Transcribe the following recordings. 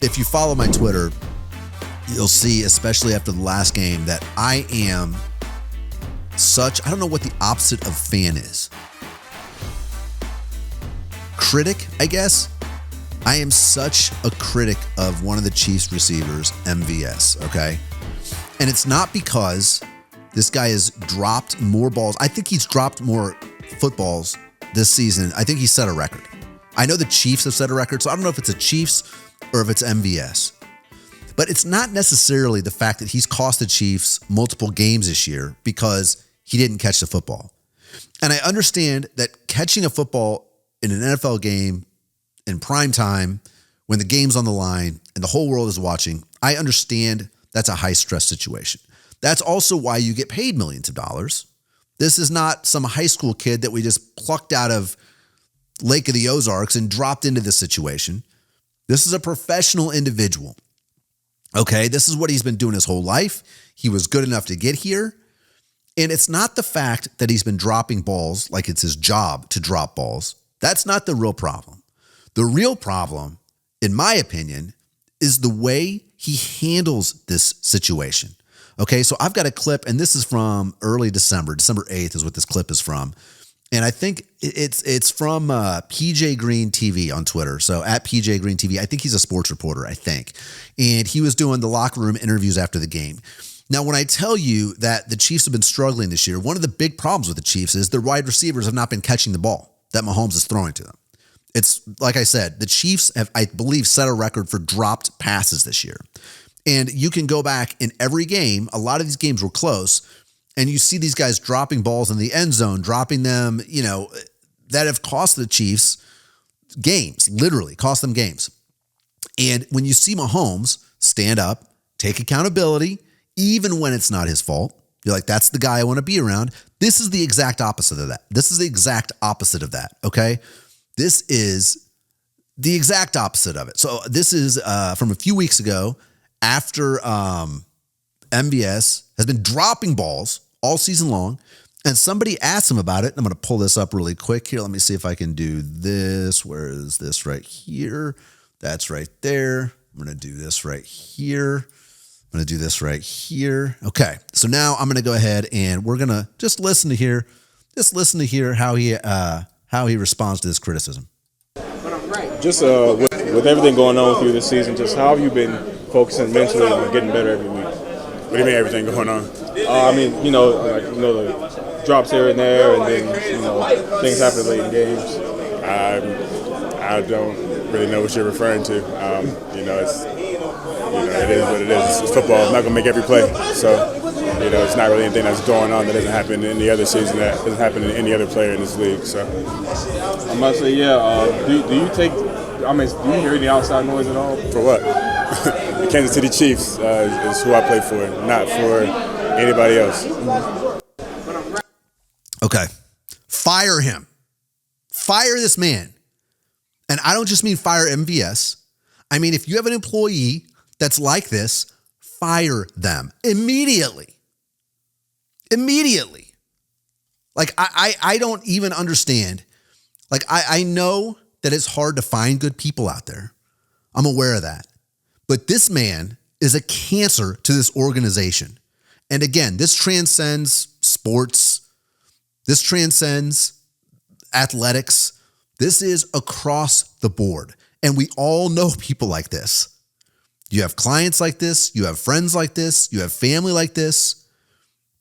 if you follow my Twitter, you'll see, especially after the last game, that I am I don't know what the opposite of fan is. Critic, I guess. I am such a critic of one of the Chiefs receivers, MVS, okay? And it's not because this guy has dropped more balls. I think he's dropped more footballs this season. I think he set a record. I know the Chiefs have set a record, so I don't know if it's the Chiefs or if it's MVS. But it's not necessarily the fact that he's cost the Chiefs multiple games this year because he didn't catch the football. And I understand that catching a football in an NFL game in prime time, when the game's on the line and the whole world is watching, I understand that's a high stress situation. That's also why you get paid millions of dollars. This is not some high school kid that we just plucked out of Lake of the Ozarks and dropped into this situation. This is a professional individual. Okay, this is what he's been doing his whole life. He was good enough to get here. And it's not the fact that he's been dropping balls like it's his job to drop balls. That's not the real problem. The real problem, in my opinion, is the way he handles this situation. Okay, so I've got a clip, and this is from early December. December 8th is what this clip is from. And I think it's from PJ Green TV on Twitter. So at PJ Green TV, I think he's a sports reporter, I think. And he was doing the locker room interviews after the game. Now, when I tell you that the Chiefs have been struggling this year, one of the big problems with the Chiefs is their wide receivers have not been catching the ball that Mahomes is throwing to them. It's like I said, the Chiefs have, I believe, set a record for dropped passes this year. And you can go back in every game. A lot of these games were close. And you see these guys dropping balls in the end zone, dropping them, that have cost the Chiefs games, literally cost them games. And when you see Mahomes stand up, take accountability, even when it's not his fault, you're like, that's the guy I want to be around. This is the exact opposite of that. This is the exact opposite of that, okay? This is the exact opposite of it. So this is from a few weeks ago after MVS has been dropping balls all season long, and somebody asked him about it. I'm going to pull this up really quick here. Let me see if I can do this. Where is this? Right here. That's right there. I'm going to do this right here. I'm going to do this right here. Okay. So now I'm going to go ahead and we're going to just listen to hear how he responds to this criticism. Just with everything going on with you this season, just how have you been focusing mentally on getting better every week? What do you mean everything going on? The drops here and there, and then things happen late in games. I don't really know what you're referring to. It is what it is. It's football. It's not gonna make every play. So, it's not really anything that's going on that doesn't happen in any other season, that doesn't happen in any other player in this league. So, I must say, do you hear any outside noise at all? For what? The Kansas City Chiefs is who I play for, not for anybody else. Okay. Fire him. Fire this man. And I don't just mean fire MVS. I mean, if you have an employee that's like this, fire them immediately. Immediately. Like, I don't even understand. Like, I know that it's hard to find good people out there. I'm aware of that. But this man is a cancer to this organization. And again, this transcends sports. This transcends athletics. This is across the board. And we all know people like this. You have clients like this. You have friends like this. You have family like this.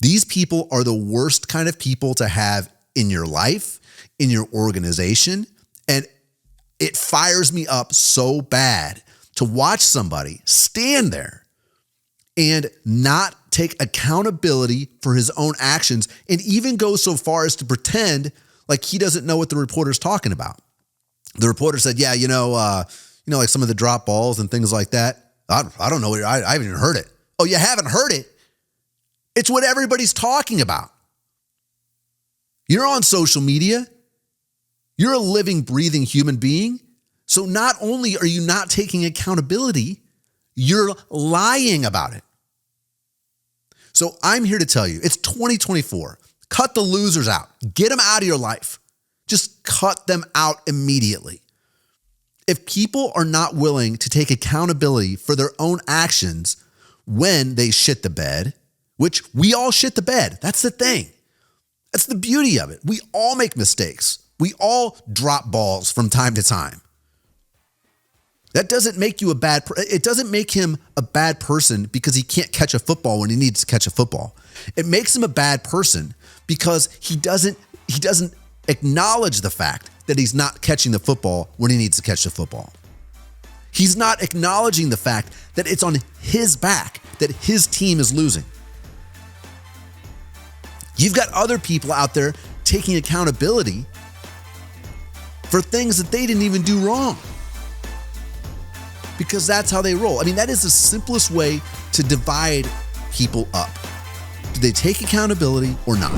These people are the worst kind of people to have in your life, in your organization. And it fires me up so bad to watch somebody stand there and not take accountability for his own actions and even go so far as to pretend like he doesn't know what the reporter's talking about. The reporter said, like some of the drop balls and things like that. I don't know. I haven't even heard it. Oh, you haven't heard it? It's what everybody's talking about. You're on social media. You're a living, breathing human being. So not only are you not taking accountability, you're lying about it. So I'm here to tell you, it's 2024. Cut the losers out. Get them out of your life. Just cut them out immediately. If people are not willing to take accountability for their own actions when they shit the bed, which we all shit the bed. That's the thing. That's the beauty of it. We all make mistakes. We all drop balls from time to time. That doesn't make you it doesn't make him a bad person because he can't catch a football when he needs to catch a football. It makes him a bad person because he doesn't acknowledge the fact that he's not catching the football when he needs to catch the football. He's not acknowledging the fact that it's on his back, that his team is losing. You've got other people out there taking accountability for things that they didn't even do wrong, because that's how they roll. I mean, that is the simplest way to divide people up. Do they take accountability or not?